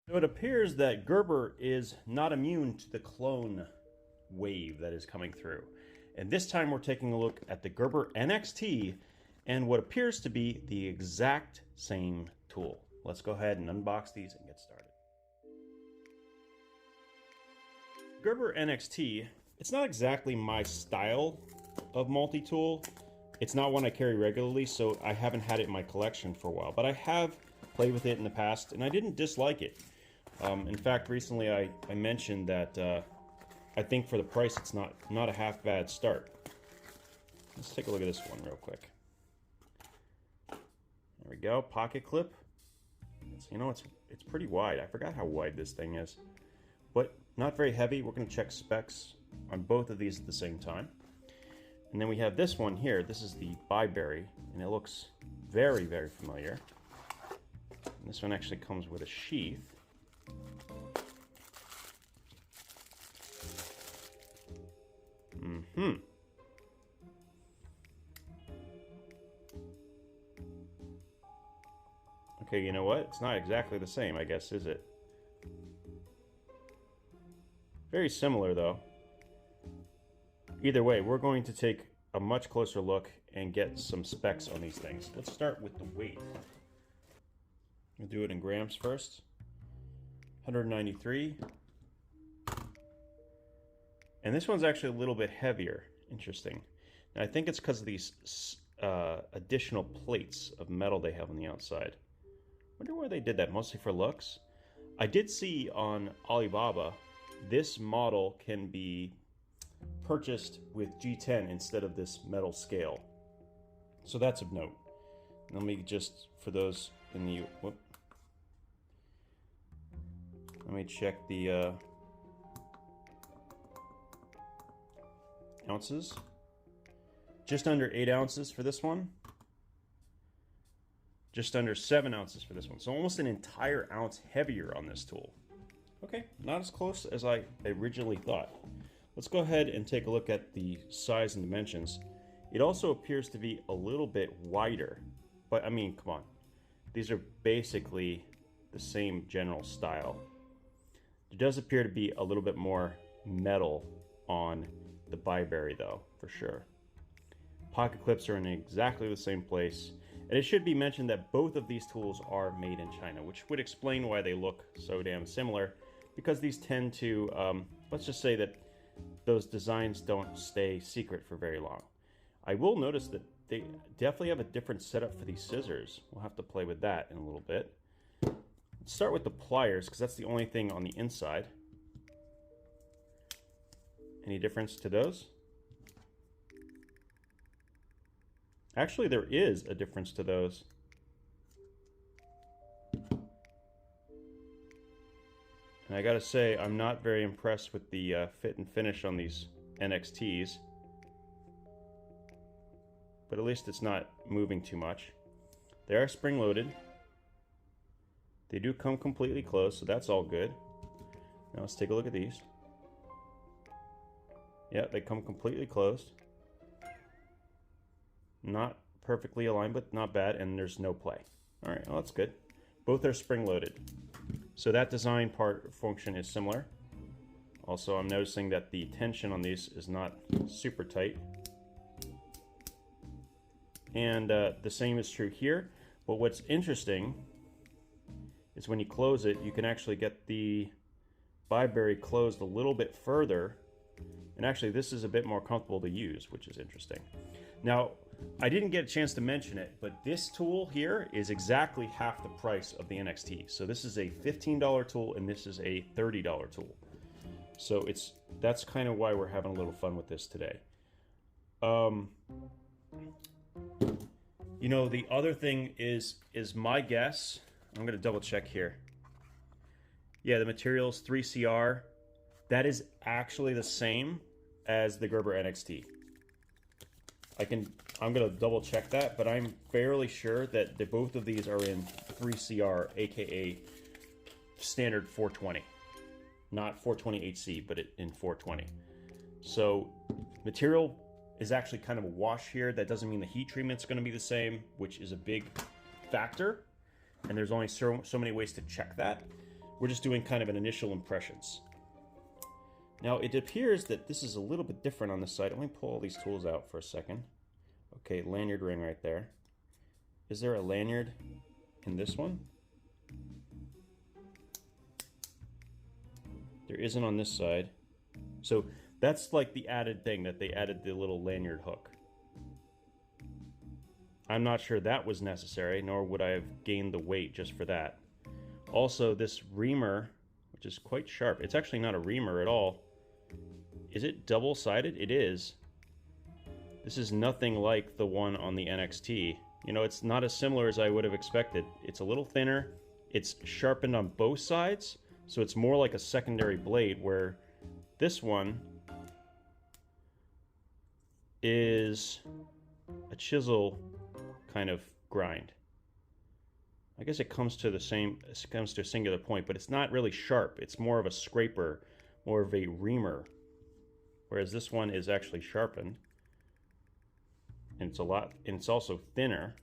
So it appears that Gerber is not immune to the clone wave that is coming through. And this time we're taking a look at the Gerber NXT and what appears to be the exact same tool. Let's go ahead and unbox these and get started. Gerber NXT, it's not exactly my style of multi-tool. It's not one I carry regularly, so I haven't had it in my collection for a while, but I have played with it in the past and I didn't dislike it. In fact, recently I mentioned that I think for the price it's not a half bad start. Let's take a look at this one real quick. There we go, pocket clip. It's pretty wide. I forgot how wide this thing is, but not very heavy. We're going to check specs on both of these at the same time. And then we have this one here. This is the Bibury, and it looks very, very familiar. And this one actually comes with a sheath. Okay, you know what? It's not exactly the same, I guess, is it? Very similar, though. Either way, we're going to take a much closer look and get some specs on these things. Let's start with the weight. We'll do it in grams first. 193. And this one's actually a little bit heavier. Interesting. And I think it's because of these additional plates of metal they have on the outside. Wonder why they did that, mostly for looks. I did see on Alibaba, this model can be purchased with G10 instead of this metal scale. So that's of note. Let me just, for those in the, let me check the ounces. Just under 8 ounces for this one. Just under 7 ounces for this one. So almost an entire ounce heavier on this tool. Okay, not as close as I originally thought. Let's go ahead and take a look at the size and dimensions. It also appears to be a little bit wider, but I mean, come on. These are basically the same general style. There does appear to be a little bit more metal on the Bibury though, for sure. Pocket clips are in exactly the same place. And it should be mentioned that both of these tools are made in China, which would explain why they look so damn similar, because these tend to, let's just say that those designs don't stay secret for very long. I will notice that they definitely have a different setup for these scissors. We'll have to play with that in a little bit. Let's start with the pliers, because that's the only thing on the inside. Any difference to those? Actually, there is a difference to those. And I gotta say, I'm not very impressed with the fit and finish on these NXTs. But at least it's not moving too much. They are spring-loaded. They do come completely closed, so that's all good. Now let's take a look at these. Yeah, they come completely closed. Not perfectly aligned, but not bad, and there's no play. All right, well, that's good. Both are spring-loaded. So that design part function is similar. Also, I'm noticing that the tension on these is not super tight. And the same is true here. But what's interesting is when you close it, you can actually get the Bibury closed a little bit further. And actually, this is a bit more comfortable to use, which is interesting. Now, I didn't get a chance to mention it, but this tool here is exactly half the price of the NXT. So this is a $15 tool, and this is a $30 tool. So that's kind of why we're having a little fun with this today. You know, the other thing is my guess. I'm going to double check here. Yeah, the material's 3CR. That is actually the same as the Gerber NXT. I'm going to double check that, but I'm fairly sure that both of these are in 3CR, aka standard 420. Not 420HC, but in 420. So material is actually kind of a wash here. That doesn't mean the heat treatment's going to be the same, which is a big factor. And there's only so many ways to check that. We're just doing kind of an initial impressions. Now, it appears that this is a little bit different on this side. Let me pull all these tools out for a second. Okay, lanyard ring right there. Is there a lanyard in this one? There isn't on this side. So that's like the added thing, that they added the little lanyard hook. I'm not sure that was necessary, nor would I have gained the weight just for that. Also, this reamer, which is quite sharp. It's actually not a reamer at all. Is it double-sided? It is. This is nothing like the one on the NXT. You know, it's not as similar as I would have expected. It's a little thinner. It's sharpened on both sides, so it's more like a secondary blade, where this one is a chisel kind of grind. I guess it comes to the same, it comes to a singular point, but it's not really sharp. It's more of a scraper, more of a reamer. Whereas this one is actually sharpened. And it's also thinner.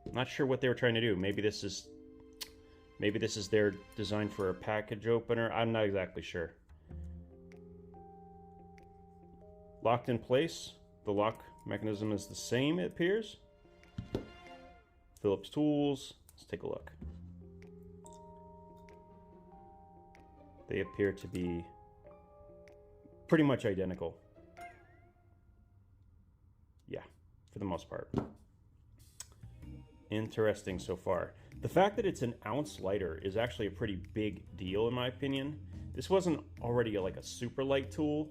I'm not sure what they were trying to do. Maybe this is their design for a package opener. I'm not exactly sure. Locked in place. The lock mechanism is the same, it appears. Phillips tools. Let's take a look. They appear to be pretty much identical. Yeah, for the most part. Interesting so far. The fact that it's an ounce lighter is actually a pretty big deal in my opinion. This wasn't already like a super light tool,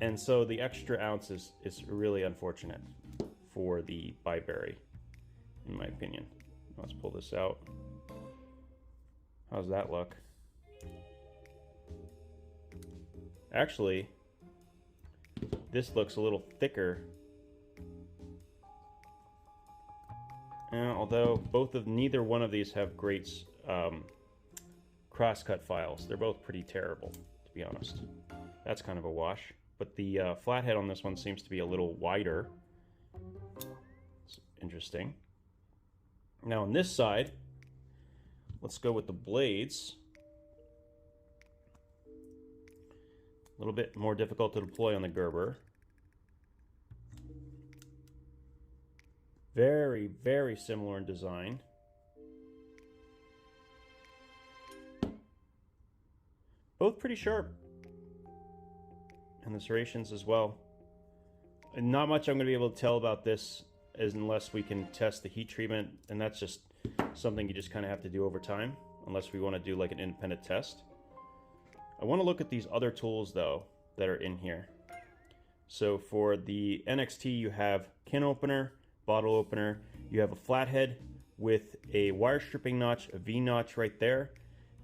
and so the extra ounce is really unfortunate for the Bibury, in my opinion. Let's pull this out. How's that look? Actually, this looks a little thicker. Although neither one of these have great crosscut files. They're both pretty terrible, to be honest. That's kind of a wash. But the flathead on this one seems to be a little wider. It's interesting. Now on this side, let's go with the blades. A little bit more difficult to deploy on the Gerber. Very, very similar in design. Both pretty sharp. And the serrations as well. And not much I'm going to be able to tell about this unless we can test the heat treatment. And that's just something you just kind of have to do over time, unless we want to do like an independent test. I want to look at these other tools though that are in here. So for the NXT, you have can opener, bottle opener, you have a flathead with a wire stripping notch, a V notch right there,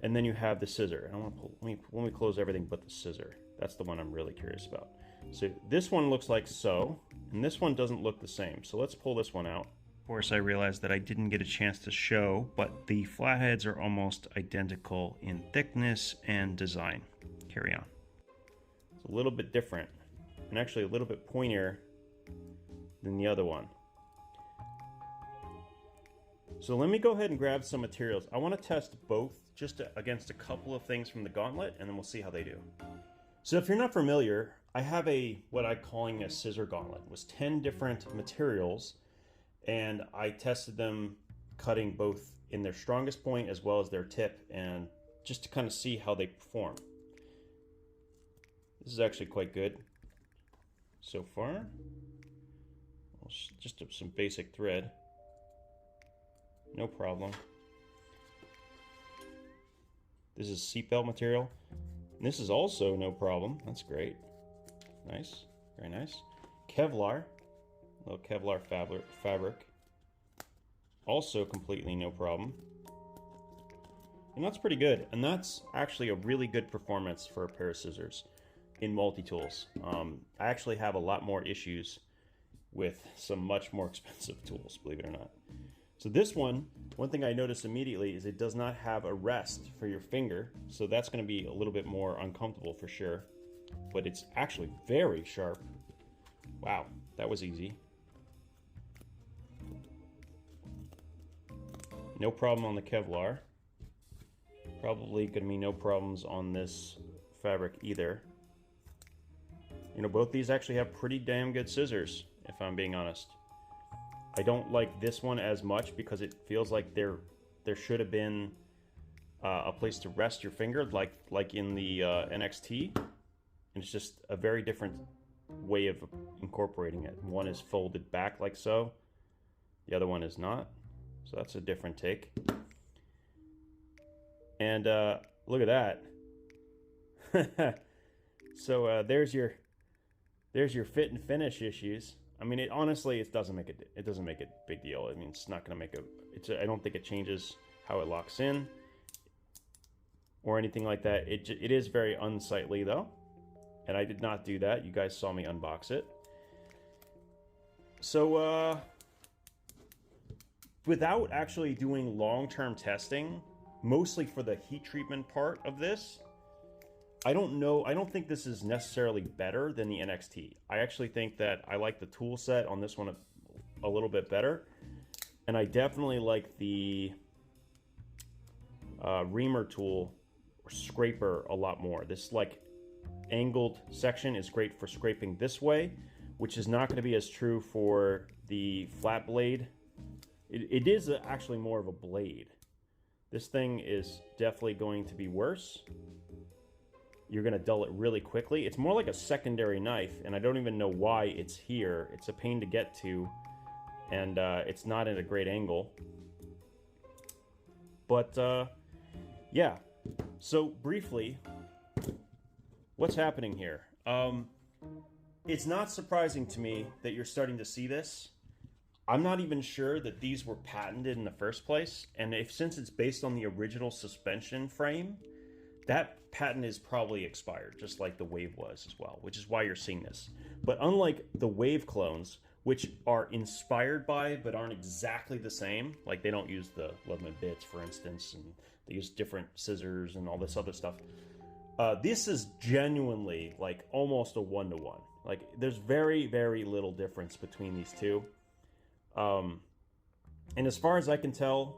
and then you have the scissor. And I want to pull, let me close everything but the scissor. That's the one I'm really curious about. So this one looks like so, and this one doesn't look the same. So let's pull this one out. Of course, I realized that I didn't get a chance to show, but the flatheads are almost identical in thickness and design. Carry on. It's a little bit different, and actually a little bit pointier than the other one. So let me go ahead and grab some materials. I want to test both just against a couple of things from the gauntlet, and then we'll see how they do. So if you're not familiar, I have what I'm calling a scissor gauntlet. It was 10 different materials, and I tested them cutting both in their strongest point as well as their tip, and just to kind of see how they perform. This is actually quite good so far. Just some basic thread. No problem. This is seatbelt material. And this is also no problem. That's great. Nice. Very nice. Kevlar. A little Kevlar fabric. Also completely no problem. And that's pretty good. And that's actually a really good performance for a pair of scissors in multi-tools. I actually have a lot more issues with some much more expensive tools, believe it or not. So this one thing I noticed immediately is it does not have a rest for your finger, so that's going to be a little bit more uncomfortable for sure. But it's actually very sharp. Wow, that was easy. No problem on the Kevlar. Probably going to be no problems on this fabric either. You know, both these actually have pretty damn good scissors, if I'm being honest. I don't like this one as much because it feels like there should have been a place to rest your finger, like in the NXT. And it's just a very different way of incorporating it. One is folded back like so. The other one is not. So that's a different take. And look at that. So there's your fit and finish issues. I mean, honestly, it doesn't make a big deal. I mean, it's not going to make I don't think it changes how it locks in or anything like that. It is very unsightly though, and I did not do that. You guys saw me unbox it. So without actually doing long-term testing, mostly for the heat treatment part of this, I don't think this is necessarily better than the NXT. I actually think that I like the tool set on this one a little bit better. And I definitely like the reamer tool or scraper a lot more. This like angled section is great for scraping this way, which is not going to be as true for the flat blade. It is actually more of a blade. This thing is definitely going to be worse. You're going to dull it really quickly. It's more like a secondary knife, and I don't even know why it's here. It's a pain to get to, and it's not at a great angle. But, yeah. So, briefly, what's happening here? It's not surprising to me that you're starting to see this. I'm not even sure that these were patented in the first place, and since it's based on the original suspension frame, that patent is probably expired, just like the Wave was as well, which is why you're seeing this. But unlike the Wave clones, which are inspired by but aren't exactly the same, like they don't use the Leatherman bits, for instance, and they use different scissors and all this other stuff, this is genuinely like almost a one-to-one. Like there's very, very little difference between these two. And as far as I can tell,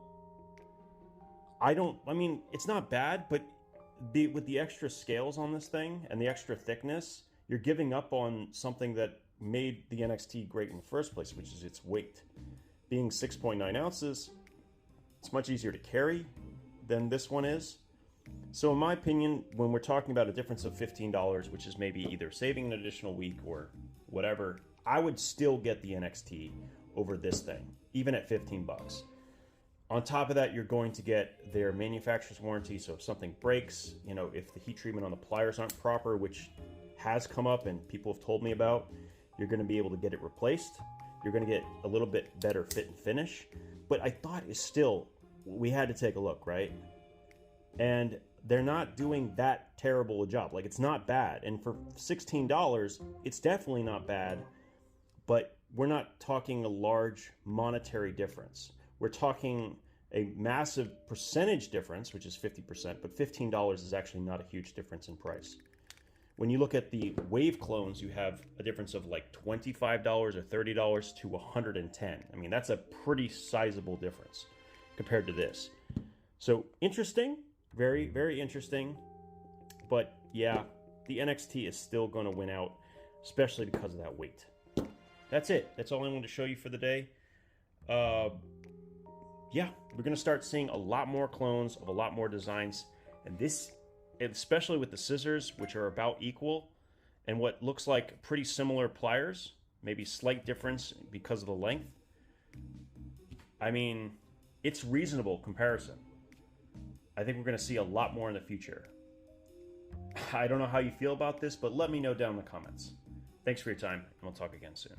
I mean, it's not bad, but with the extra scales on this thing and the extra thickness, you're giving up on something that made the NXT great in the first place, which is its weight. Being 6.9 ounces, it's much easier to carry than this one is. So in my opinion, when we're talking about a difference of $15, which is maybe either saving an additional week or whatever, I would still get the NXT over this thing, even at 15 bucks. On top of that, you're going to get their manufacturer's warranty, so if something breaks, you know, if the heat treatment on the pliers aren't proper, which has come up and people have told me about, you're going to be able to get it replaced. You're going to get a little bit better fit and finish. But I thought it's still, we had to take a look, right? And they're not doing that terrible a job. Like, it's not bad. And for $16, it's definitely not bad, but we're not talking a large monetary difference. We're talking a massive percentage difference, which is 50%, but $15 is actually not a huge difference in price. When you look at the Wave clones, you have a difference of like $25 or $30 to $110. I mean, that's a pretty sizable difference compared to this. So interesting, very, very interesting. But yeah, the NXT is still going to win out, especially because of that weight. That's it. That's all I wanted to show you for the day. Yeah, we're going to start seeing a lot more clones of a lot more designs. And this, especially with the scissors, which are about equal, and what looks like pretty similar pliers, maybe slight difference because of the length. I mean, it's reasonable comparison. I think we're going to see a lot more in the future. I don't know how you feel about this, but let me know down in the comments. Thanks for your time, and we'll talk again soon.